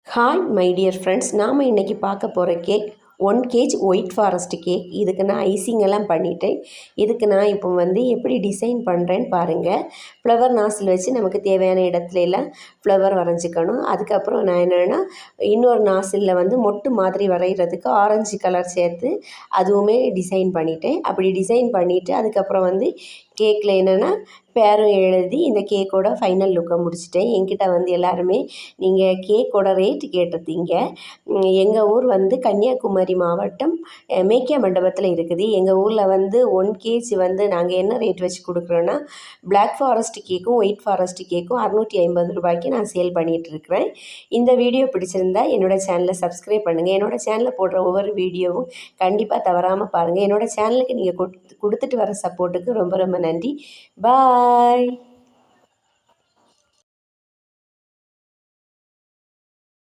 Hi my dear friends, நாம் இன்றைக்கி பார்க்க போகிற cake 1 kg white forest cake. இதுக்கு நான் ஐசிங்கெல்லாம் பண்ணிவிட்டேன். இதுக்கு நான் இப்போ எப்படி டிசைன் பண்ணுறேன்னு பாருங்கள். ஃப்ளவர் நாசில் வச்சு நமக்கு தேவையான இடத்துல எல்லாம் ஃப்ளவர் வரைஞ்சிக்கணும். அதுக்கப்புறம் நான் என்னென்னா இன்னொரு நாசிலில் மொட்டு மாதிரி வரைகிறதுக்கு ஆரஞ்சு கலர் சேர்த்து அதுவுமே டிசைன் பண்ணிட்டேன். அப்படி டிசைன் பண்ணிவிட்டு அதுக்கப்புறம் கேக்கில் என்னென்னா பேரும் எழுதி இந்த கேக்கோட ஃபைனல் லுக்கை முடிச்சிட்டேன். என்கிட்ட எல்லாருமே நீங்கள் கேக்கோட ரேட்டு கேட்டிருந்தீங்க. எங்கள் ஊர் கன்னியாகுமரி மாவட்டம் மேக்கியா மண்டபத்தில் இருக்குது. எங்கள் ஊரில் 1 kg நாங்கள் என்ன ரேட் வச்சு கொடுக்குறோன்னா, பிளாக் ஃபாரஸ்ட் கேக்கும் ஒயிட் ஃபாரஸ்ட் கேக்கும் 650 ரூபாய்க்கு நான் சேல் பண்ணிகிட்ருக்கிறேன். இந்த வீடியோ பிடிச்சிருந்தா என்னோடய சேனலை சப்ஸ்கிரைப் பண்ணுங்கள். என்னோடய சேனலில் போடுற ஒவ்வொரு வீடியோவும் கண்டிப்பாக தவறாமல் பாருங்கள். என்னோடய சேனலுக்கு நீங்கள் கொடுத்துட்டு வர சப்போர்ட்டுக்கு ரொம்ப ரொம்ப நன்றி. பாய்.